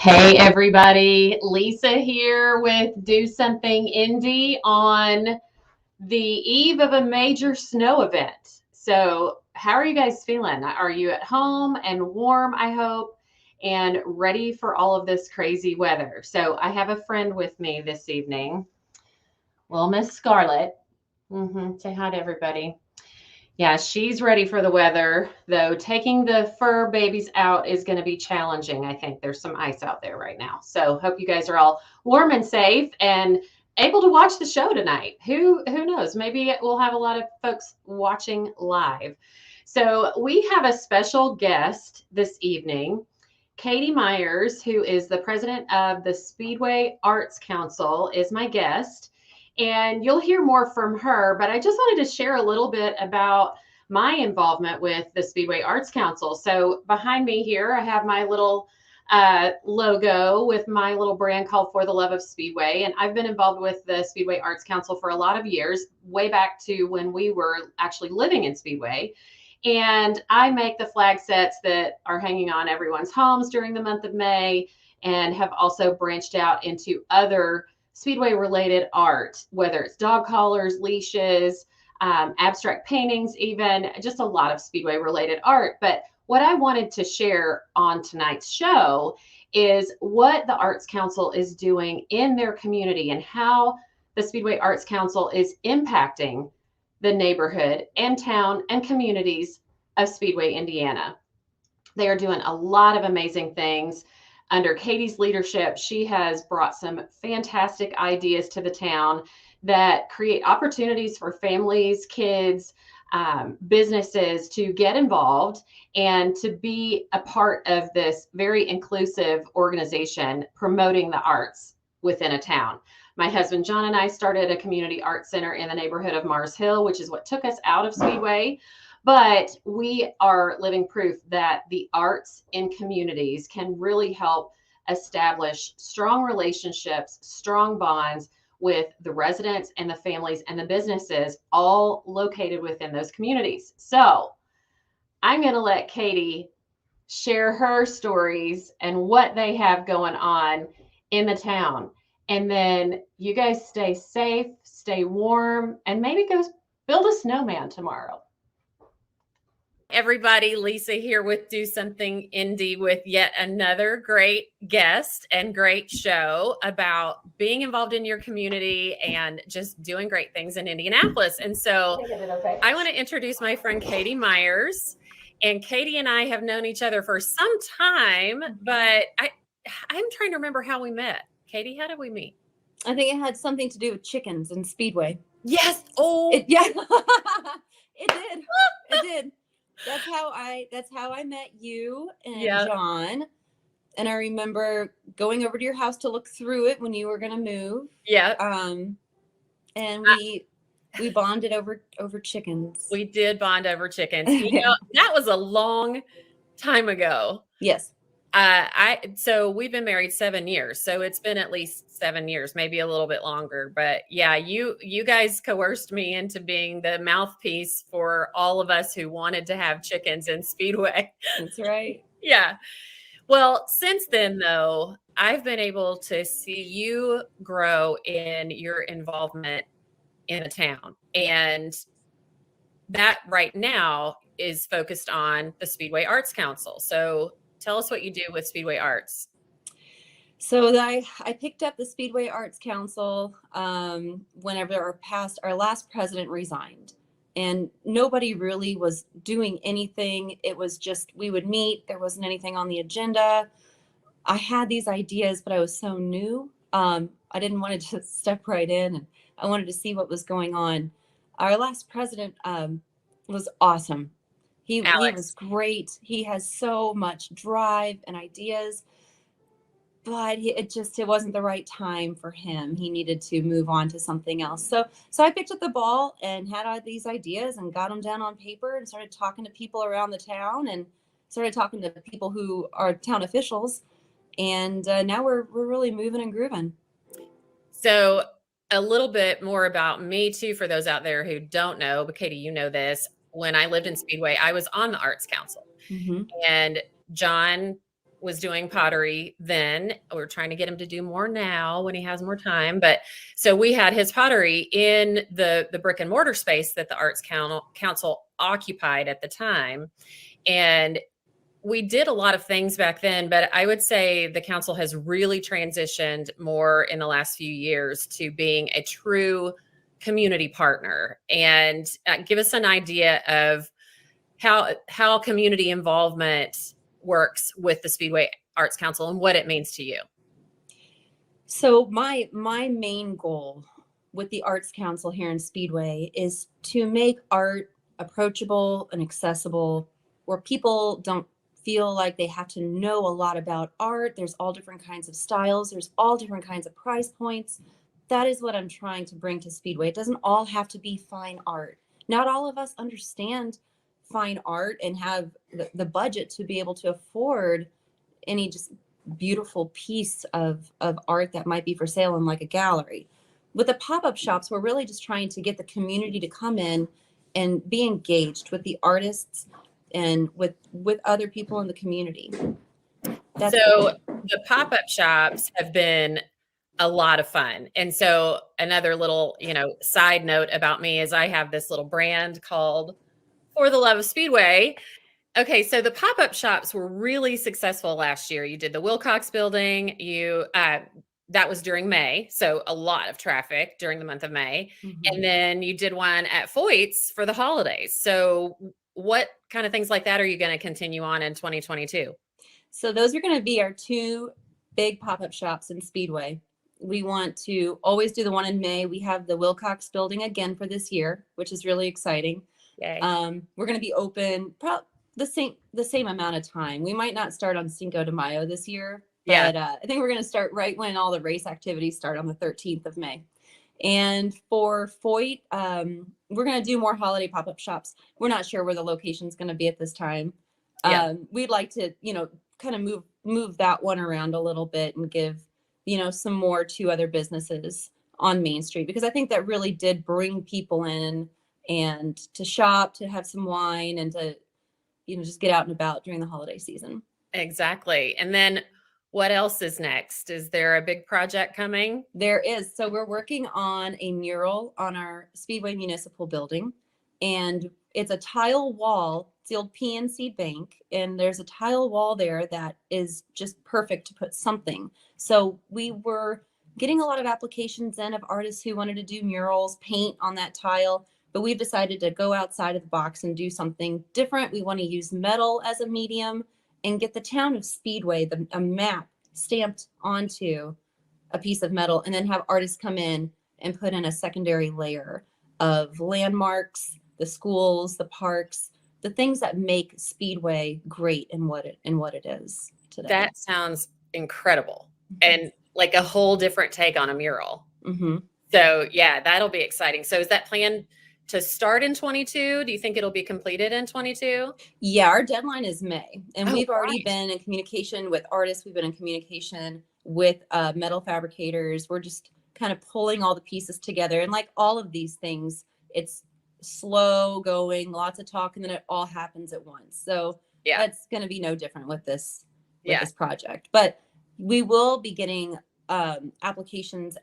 Hey everybody, Lisa here with Do Something Indie on the eve of a major snow event. So, how are you guys feeling? Are you at home and warm, I hope, and ready for all of this crazy weather? So, I have a friend with me this evening, well, Miss Scarlett. Say hi to everybody. Yeah, she's ready for the weather, though taking the fur babies out is going to be challenging. I think there's some ice out there right now. So hope you guys are all warm and safe and able to watch the show tonight. Who knows? Maybe we'll have a lot of folks watching live. So we have a special guest this evening. Katie Maiers, who is the president of the Speedway Arts Council, is my guest. And you'll hear more from her, but I just wanted to share a little bit about my involvement with the Speedway Arts Council. So behind me here, I have my little logo with my little brand called For the Love of Speedway. And I've been involved with the Speedway Arts Council for a lot of years, way back to when we were actually living in Speedway. And I make the flag sets that are hanging on everyone's homes during the month of May, and have also branched out into other Speedway related art, whether it's dog collars, leashes, abstract paintings, even just a lot of Speedway related art. But what I wanted to share on tonight's show is what the Arts Council is doing in their community and how the Speedway Arts Council is impacting the neighborhood and town and communities of Speedway, Indiana. They are doing a lot of amazing things. Under Katie's leadership, she has brought some fantastic ideas to the town that create opportunities for families, kids, businesses to get involved and to be a part of this very inclusive organization promoting the arts within a town. My husband, John, and I started a community art center in the neighborhood of Mars Hill, which is what took us out of Speedway. But we are living proof that the arts in communities can really help establish strong relationships, strong bonds with the residents and the families and the businesses all located within those communities. So I'm going to let Katie share her stories and what they have going on in the town. And then you guys stay safe, stay warm, and maybe go build a snowman tomorrow. Everybody, Lisa here with Do Something Indie with yet another great guest and great show about being involved in your community and just doing great things in Indianapolis. And so I want to introduce my friend Katie Maiers. And Katie and I have known each other for some time, but I'm trying to remember how we met. Katie, how did we meet? I think it had something to do with chickens and Speedway. Yes. Oh, yeah. It did. It did. That's how I met you and John. And I remember going over to your house to look through it when you were going to move. Yeah. And we bonded over chickens. We did bond over chickens. You know, that was a long time ago. Yes. So we've been married 7 years. So it's been at least 7 years, maybe a little bit longer. But yeah, you guys coerced me into being the mouthpiece for all of us who wanted to have chickens in Speedway. That's right. Yeah. Well, since then, though, I've been able to see you grow in your involvement in the town. And that right now is focused on the Speedway Arts Council. So tell us what you do with Speedway Arts. So I picked up the Speedway Arts Council whenever our last president resigned. And nobody really was doing anything. It was just, we would meet. There wasn't anything on the agenda. I had these ideas, but I was so new. I didn't want to just step right in. And I wanted to see what was going on. Our last president was awesome. He was great. He has so much drive and ideas, but it wasn't the right time for him. He needed to move on to something else. So I picked up the ball and had all these ideas and got them down on paper and started talking to people around the town and started talking to people who are town officials. And now we're really moving and grooving. So a little bit more about me too, for those out there who don't know, but Katie, you know this. When I lived in Speedway, I was on the Arts Council. Mm-hmm. And John was doing pottery then. We're trying to get him to do more now when he has more time. But so we had his pottery in the brick and mortar space that the Arts Council occupied at the time. And we did a lot of things back then, but I would say the council has really transitioned more in the last few years to being a true community partner. And give us an idea of how community involvement works with the Speedway Arts Council and what it means to you. So my main goal with the Arts Council here in Speedway is to make art approachable and accessible, where people don't feel like they have to know a lot about art. There's all different kinds of styles. There's all different kinds of price points. That is what I'm trying to bring to Speedway. It doesn't all have to be fine art. Not all of us understand fine art and have the budget to be able to afford any just beautiful piece of art that might be for sale in like a gallery. With the pop-up shops, we're really just trying to get the community to come in and be engaged with the artists and with other people in the community. So the pop-up shops have been a lot of fun. And so another little, side note about me is I have this little brand called For the Love of Speedway. Okay, so the pop-up shops were really successful last year. You did the Wilcox building. That was during May, so a lot of traffic during the month of May. Mm-hmm. And then you did one at Foyt's for the holidays. So what kind of things like that are you going to continue on in 2022? So those are going to be our two big pop-up shops in Speedway. We want to always do the one in May. We have the Wilcox building again for this year, which is really exciting. Yay. We're going to be open probably the same amount of time. We might not start on Cinco de Mayo this year, but I think we're going to start right when all the race activities start on the 13th of May. And for Foyt, we're going to do more holiday pop-up shops. We're not sure where the location is going to be at this time. We'd like to, kind of move that one around a little bit and give, some more to other businesses on Main Street, because I think that really did bring people in and to shop, to have some wine, and to, just get out and about during the holiday season. Exactly. And then what else is next? Is there a big project coming? There is. So we're working on a mural on our Speedway Municipal Building, and it's a tile wall. It's the old PNC Bank, and there's a tile wall there that is just perfect to put something. So we were getting a lot of applications in of artists who wanted to do murals, paint on that tile, but we've decided to go outside of the box and do something different. We want to use metal as a medium and get the town of Speedway, a map stamped onto a piece of metal, and then have artists come in and put in a secondary layer of landmarks, the schools, the parks, the things that make Speedway great in what it is today. That sounds incredible. Mm-hmm. And like a whole different take on a mural. Mm-hmm. So yeah, that'll be exciting. So is that planned to start in 22? Do you think it'll be completed in 22? Yeah, our deadline is May, and we've already been in communication with artists. We've been in communication with metal fabricators. We're just kind of pulling all the pieces together. And like all of these things, it's slow going, lots of talk, and then it all happens at once. So that's going to be no different with this project. But we will be getting applications,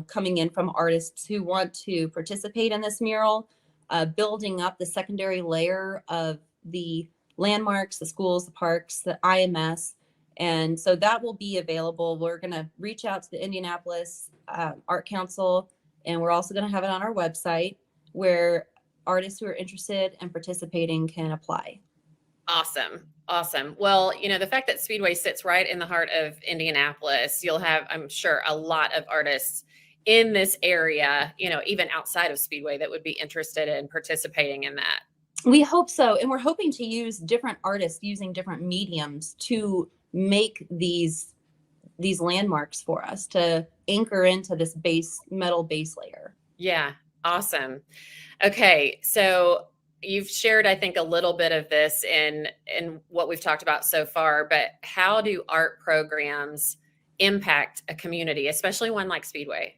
coming in from artists who want to participate in this mural, building up the secondary layer of the landmarks, the schools, the parks, the IMS. And so that will be available. We're going to reach out to the Indianapolis Art Council, and we're also going to have it on our website where artists who are interested in participating can apply. Awesome. Well, the fact that Speedway sits right in the heart of Indianapolis, you'll have, I'm sure, a lot of artists in this area, even outside of Speedway, that would be interested in participating in that. We hope so. And we're hoping to use different artists using different mediums to make these landmarks for us, to anchor into this metal base layer. Yeah. Awesome. Okay. So you've shared, I think, a little bit of this in what we've talked about so far, but how do art programs impact a community, especially one like Speedway?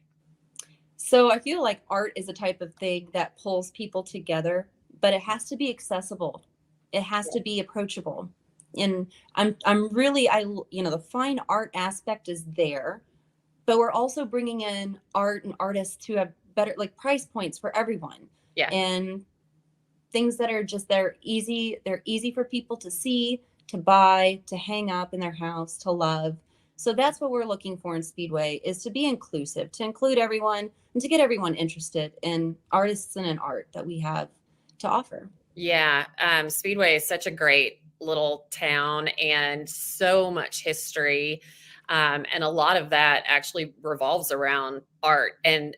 So I feel like art is a type of thing that pulls people together, but it has to be accessible. It has to be approachable. And I'm really, the fine art aspect is there, but we're also bringing in art and artists who have better like price points for everyone. Yeah. And things that are just they're easy for people to see, to buy, to hang up in their house, to love. So that's what we're looking for in Speedway, is to be inclusive, to include everyone, and to get everyone interested in artists and in art that we have to offer. Yeah. Speedway is such a great little town and so much history. And a lot of that actually revolves around art and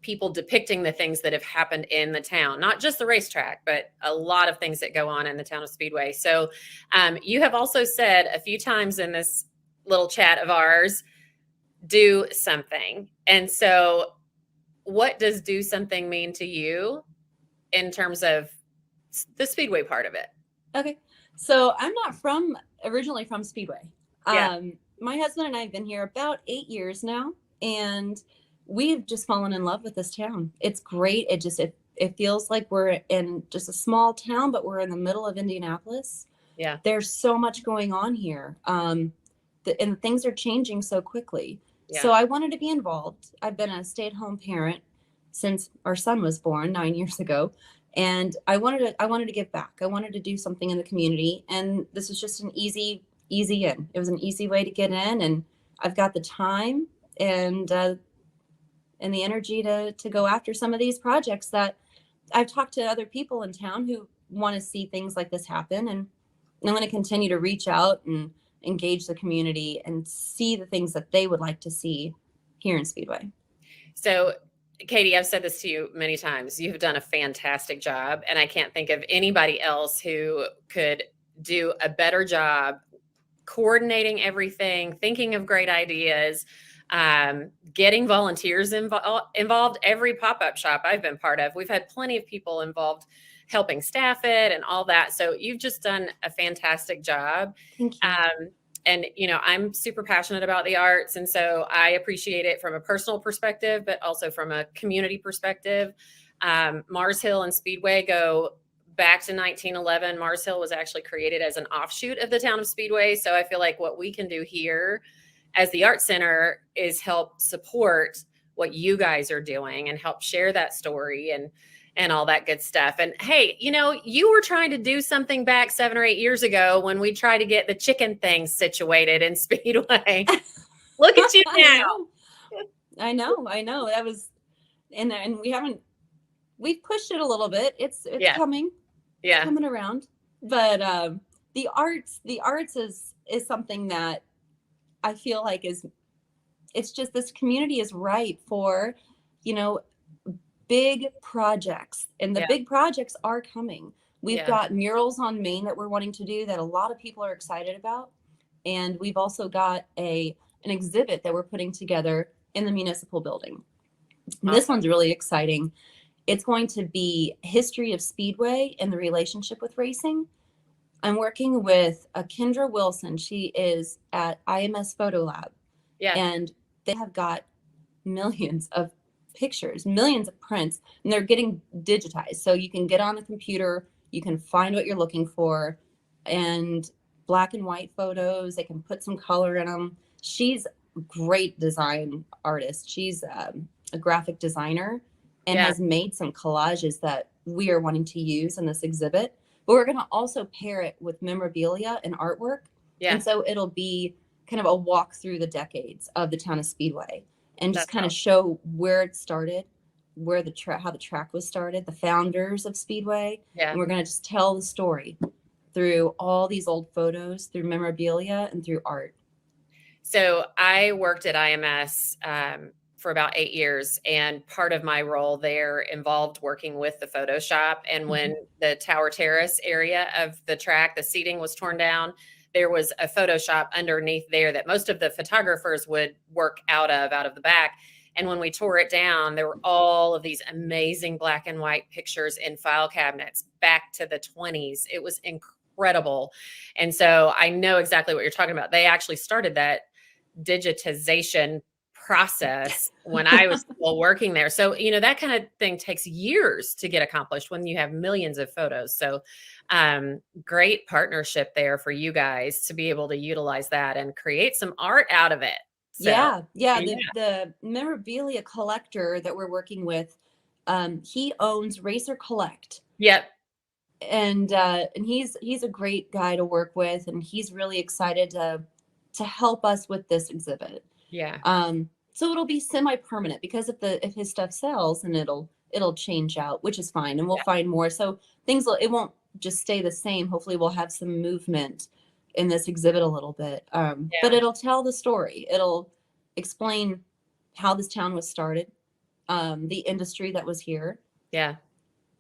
people depicting the things that have happened in the town, not just the racetrack, but a lot of things that go on in the town of Speedway. So you have also said a few times in this little chat of ours, do something. And so what does do something mean to you in terms of the Speedway part of it? Okay. So I'm not originally from Speedway. Yeah. My husband and I have been here about 8 years now, and we've just fallen in love with this town. It's great. It feels like we're in just a small town, but we're in the middle of Indianapolis. Yeah. There's so much going on here. And things are changing so quickly. Yeah. So I wanted to be involved. I've been a stay-at-home parent since our son was born 9 years ago. And I wanted to give back. I wanted to do something in the community. And this was just an easy in. It was an easy way to get in. And I've got the time and the energy to go after some of these projects that I've talked to other people in town who want to see things like this happen. And I'm going to continue to reach out and engage the community and see the things that they would like to see here in Speedway. So, Katie, I've said this to you many times. You've done a fantastic job, and I can't think of anybody else who could do a better job coordinating everything, thinking of great ideas, getting volunteers involved. Every pop-up shop I've been part of, we've had plenty of people involved helping staff it and all that. So you've just done a fantastic job. Thank you. And, I'm super passionate about the arts. And so I appreciate it from a personal perspective, but also from a community perspective. Mars Hill and Speedway go back to 1911. Mars Hill was actually created as an offshoot of the town of Speedway. So I feel like what we can do here as the Art Center is help support what you guys are doing and help share that story and all that good stuff. And hey, you were trying to do something back 7 or 8 years ago when we tried to get the chicken thing situated in Speedway. Look at you now. I know. That was, and we've pushed it a little bit. It's coming. Yeah. It's coming around. But the arts is something that I feel like it's just, this community is ripe for, big projects, and the big projects are coming. We've got murals on Main that we're wanting to do that a lot of people are excited about. And we've also got an exhibit that we're putting together in the municipal building. Awesome. This one's really exciting. It's going to be history of Speedway and the relationship with racing. I'm working with Kendra Wilson. She is at IMS Photo Lab. Yeah. And they have got millions of pictures, millions of prints, and they're getting digitized. So you can get on the computer, you can find what you're looking for, and black and white photos, they can put some color in them. She's a great design artist. She's a graphic designer and has made some collages that we are wanting to use in this exhibit. But we're going to also pair it with memorabilia and artwork. Yeah. And so it'll be kind of a walk through the decades of the town of Speedway. And just kind of show where it started, where how the track was started, the founders of Speedway. Yeah. And we're going to just tell the story through all these old photos, through memorabilia, and through art. So I worked at IMS for about 8 years, and part of my role there involved working with the photo shop. And when the Tower Terrace area of the track, the seating was torn down, there was a photo shop underneath there that most of the photographers would work out of the back. And when we tore it down, there were all of these amazing black and white pictures in file cabinets back to the 20s. It was incredible. And so I know exactly what you're talking about. They actually started that digitization process when I was still working there. So, you know, that kind of thing takes years to get accomplished when you have millions of photos. So, great partnership there for you guys to be able to utilize that and create some art out of it. So, yeah. The memorabilia collector that we're working with, he owns Racer Collect. Yep. And he's a great guy to work with, and he's really excited to help us with this exhibit. Yeah. So it'll be semi-permanent, because if his stuff sells, and it'll change out, which is fine, and we'll find more. So it won't just stay the same. Hopefully we'll have some movement in this exhibit a little bit. But it'll tell the story. It'll explain how this town was started, the industry that was here. Yeah.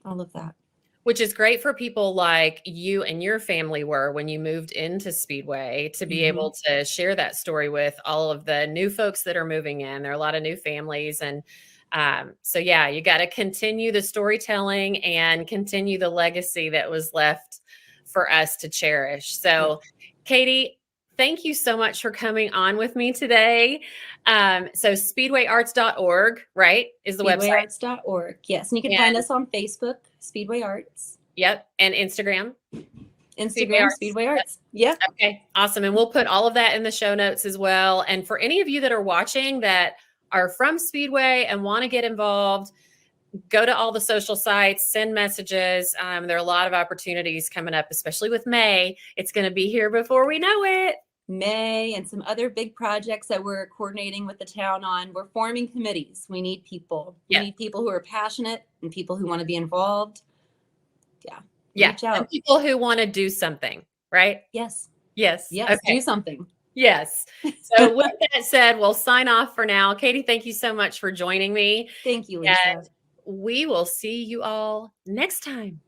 All of that. Which is great for people like you and your family were when you moved into Speedway, to be able to share that story with all of the new folks that are moving in. There are a lot of new families. And so, yeah, you got to continue the storytelling and continue the legacy that was left for us to cherish. So, Katie, thank you so much for coming on with me today. So speedwayarts.org, right, is the website? Speedwayarts.org, yes. And you can find us on Facebook, Speedway Arts. Yep. And Instagram? Speedway Arts. Yep. Okay, awesome. And we'll put all of that in the show notes as well. And for any of you that are watching that are from Speedway and want to get involved, go to all the social sites, send messages. There are a lot of opportunities coming up, especially with May. It's going to be here before we know it. May and some other big projects that we're coordinating with the town on. We're forming committees. We need people. We need people who are passionate and people who want to be involved. Yeah. And people who want to do something, right? Yes. Okay. Do something. Yes. So with that said, we'll sign off for now. Katie, thank you so much for joining me. Thank you, Lisa. And we will see you all next time.